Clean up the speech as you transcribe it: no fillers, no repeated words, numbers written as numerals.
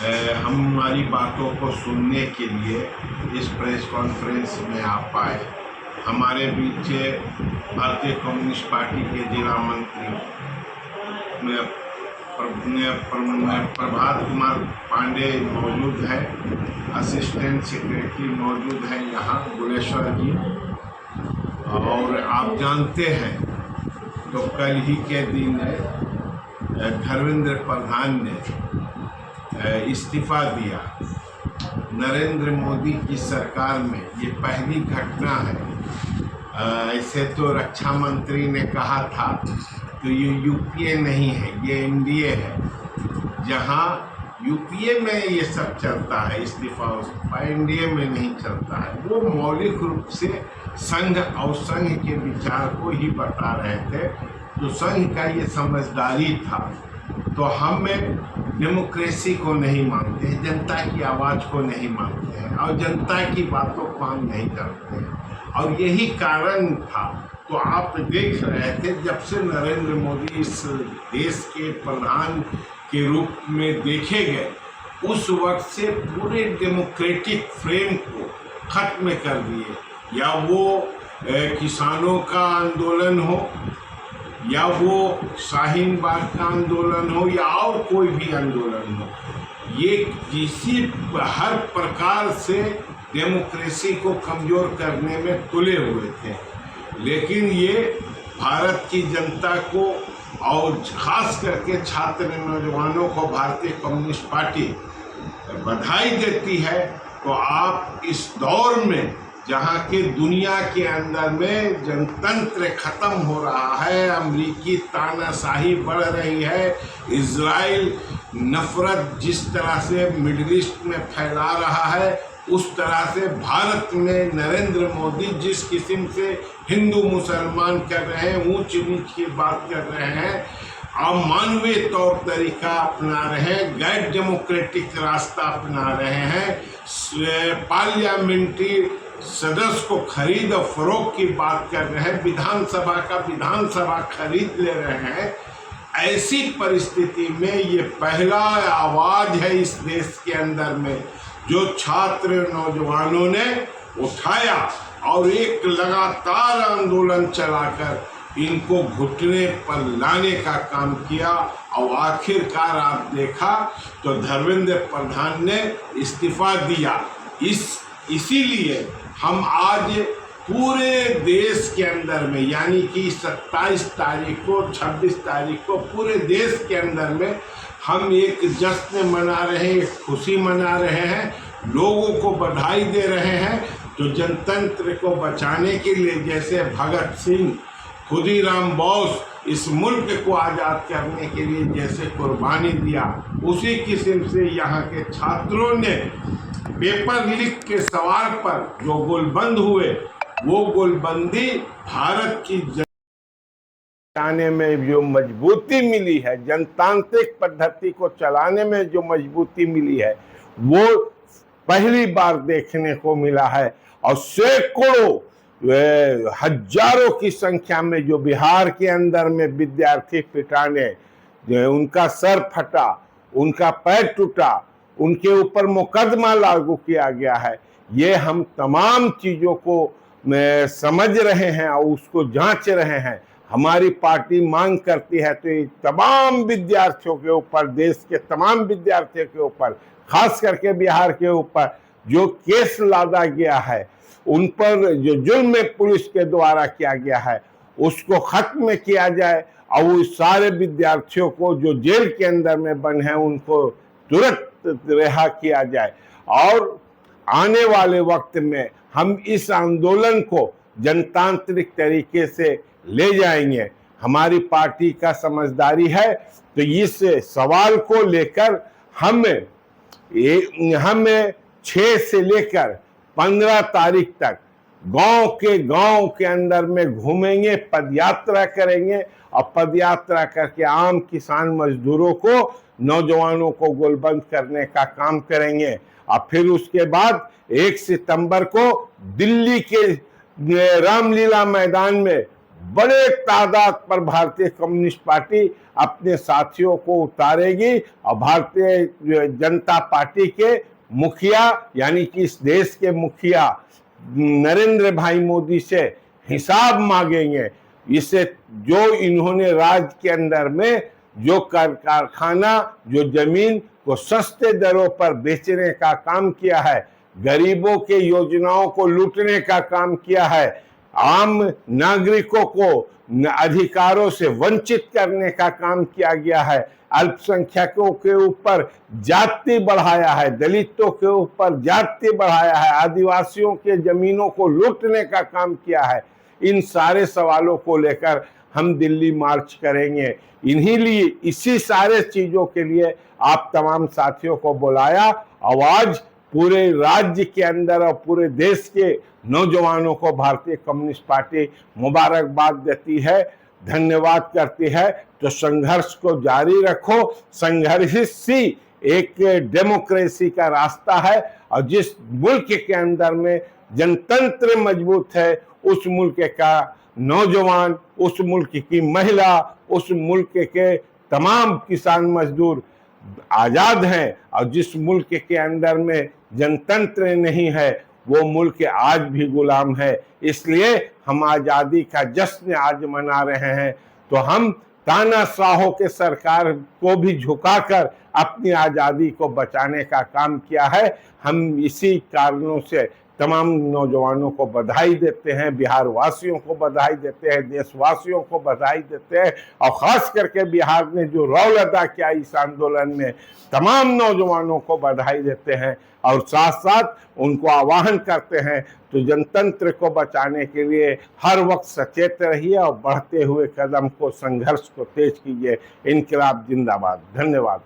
हमारी बातों को सुनने के लिए इस प्रेस कॉन्फ्रेंस में आ पाए। हमारे बीच भारतीय कम्युनिस्ट पार्टी के जिला मंत्री प्रभात कुमार पांडे मौजूद है, असिस्टेंट सेक्रेटरी मौजूद है यहाँ गुलेश्वर जी। और आप जानते हैं तो कल ही के दिन धर्मेंद्र प्रधान ने इस्तीफा दिया। नरेंद्र मोदी की सरकार में ये पहली घटना है। ऐसे तो रक्षा मंत्री ने कहा था तो ये यूपीए नहीं है, ये एनडीए है, जहाँ यूपीए में ये सब चलता है, इस्तीफा एनडीए में नहीं चलता है। वो मौलिक रूप से संघ और संघ के विचार को ही बता रहे थे। तो संघ का ये समझदारी था। तो हम डेमोक्रेसी को नहीं मानते हैं, जनता की आवाज़ को नहीं मानते हैं और जनता की बातों को हम नहीं करते हैं, और यही कारण था। तो आप देख रहे थे जब से नरेंद्र मोदी इस देश के प्रधान के रूप में देखे गए, उस वक्त से पूरे डेमोक्रेटिक फ्रेम को खत्म कर दिए। या वो किसानों का आंदोलन हो, या वो शाहीन बाग का आंदोलन हो, या और कोई भी आंदोलन हो, ये किसी हर प्रकार से डेमोक्रेसी को कमज़ोर करने में तुले हुए थे। लेकिन ये भारत की जनता को और खास करके छात्र नौजवानों को भारतीय कम्युनिस्ट पार्टी बधाई देती है। तो आप इस दौर में जहाँ के दुनिया के अंदर में जनतंत्र खत्म हो रहा है, अमेरिकी तानाशाही बढ़ रही है, इजराइल नफरत जिस तरह से मिडिल ईस्ट में फैला रहा है, उस तरह से भारत में नरेंद्र मोदी जिस किस्म से हिंदू मुसलमान कर रहे हैं, ऊंच नीच की बात कर रहे हैं, अमानवीय तौर तरीका अपना रहे हैं, गैर डेमोक्रेटिक रास्ता अपना रहे हैं, पार्लियामेंट्री सदस्य को खरीद और फरोख्त की बात कर रहे हैं, विधानसभा खरीद ले रहे हैं। ऐसी परिस्थिति में ये पहला आवाज है इस देश के अंदर में जो छात्र नौजवानों ने उठाया और एक लगातार आंदोलन चलाकर इनको घुटने पर लाने का काम किया। और आखिरकार आप देखा तो धर्मेंद्र प्रधान ने इस्तीफा दिया। इसीलिए हम आज पूरे देश के अंदर में, यानी कि 27 तारीख को 26 तारीख को पूरे देश के अंदर में हम एक जश्न मना रहे हैं, एक खुशी मना रहे हैं, लोगों को बधाई दे रहे हैं। तो जनतंत्र को बचाने के लिए जैसे भगत सिंह, खुदीराम बोस इस मुल्क को आज़ाद करने के लिए जैसे कुर्बानी दिया, उसी किस्म से यहाँ के छात्रों ने पेपर लीक के सवाल पर जो गोलबंद हुए, वो गोलबंदी भारत की चलाने में जो मजबूती मिली है, जनतांत्रिक पद्धति को चलाने में जो मजबूती मिली है, वो पहली बार देखने को मिला है। और सैकड़ों हजारों की संख्या में जो बिहार के अंदर में विद्यार्थी पिटाने, उनका सर फटा, उनका पैर टूटा, उनके ऊपर मुकदमा लागू किया गया है। ये हम तमाम चीज़ों को समझ रहे हैं और उसको जांच रहे हैं। हमारी पार्टी मांग करती है तो ये तमाम विद्यार्थियों के ऊपर, देश के तमाम विद्यार्थियों के ऊपर, खास करके बिहार के ऊपर जो केस लादा गया है, उन पर जो जुल्म पुलिस के द्वारा किया गया है, उसको खत्म किया जाए और उस सारे विद्यार्थियों को जो जेल के अंदर में बंद हैं उनको तुरंत रिहा किया जाए। और आने वाले वक्त में हम इस आंदोलन को जनतांत्रिक तरीके से ले जाएंगे। हमारी पार्टी का समझदारी है। तो इस सवाल को लेकर हम 6 से लेकर 15 तारीख तक गांव के अंदर में घूमेंगे, पदयात्रा करेंगे और पदयात्रा करके आम किसान मजदूरों को, नौजवानों को गोलबंद करने का काम करेंगे। और फिर उसके बाद 1 सितंबर को दिल्ली के रामलीला मैदान में बड़े तादाद पर भारतीय कम्युनिस्ट पार्टी अपने साथियों को उतारेगी और भारतीय जनता पार्टी के मुखिया यानी कि इस देश के मुखिया नरेंद्र भाई मोदी से हिसाब मांगेंगे। इसे जो इन्होंने राज्य के अंदर में जो कारखाना, जो जमीन को सस्ते दरों पर बेचने का काम किया है, गरीबों के योजनाओं को लूटने का काम किया है, आम नागरिकों को अधिकारों से वंचित करने का काम किया गया है, अल्पसंख्यकों के ऊपर जाति बढ़ाया है, दलितों के ऊपर जाति बढ़ाया है, आदिवासियों के जमीनों को लूटने का काम किया है, इन सारे सवालों को लेकर हम दिल्ली मार्च करेंगे। इसी सारे चीजों के लिए आप तमाम साथियों को बुलाया। आवाज पूरे राज्य के अंदर और पूरे देश के नौजवानों को भारतीय कम्युनिस्ट पार्टी मुबारकबाद देती है, धन्यवाद करती है। तो संघर्ष को जारी रखो। संघर्ष ही एक डेमोक्रेसी का रास्ता है और जिस मुल्क के अंदर में जनतंत्र मजबूत है, उस मुल्क का नौजवान, उस मुल्क की महिला, उस मुल्क के तमाम किसान मजदूर आजाद हैं। और जिस मुल्क के अंदर में जनतंत्र नहीं है, वो मुल्क आज भी गुलाम है। इसलिए हम आजादी का जश्न आज मना रहे हैं। तो हम तानाशाहों के सरकार को भी झुकाकर अपनी आजादी को बचाने का काम किया है। हम इसी कारणों से तमाम नौजवानों को बधाई देते हैं, बिहार वासियों को बधाई देते हैं, देशवासियों को बधाई देते हैं। और खास करके बिहार ने जो रोल अदा किया इस आंदोलन में, तमाम नौजवानों को बधाई देते हैं और साथ साथ उनको आह्वान करते हैं तो जनतंत्र को बचाने के लिए हर वक्त सचेत रहिए और बढ़ते हुए कदम को, संघर्ष को तेज कीजिए। इनकलाब जिंदाबाद। धन्यवाद।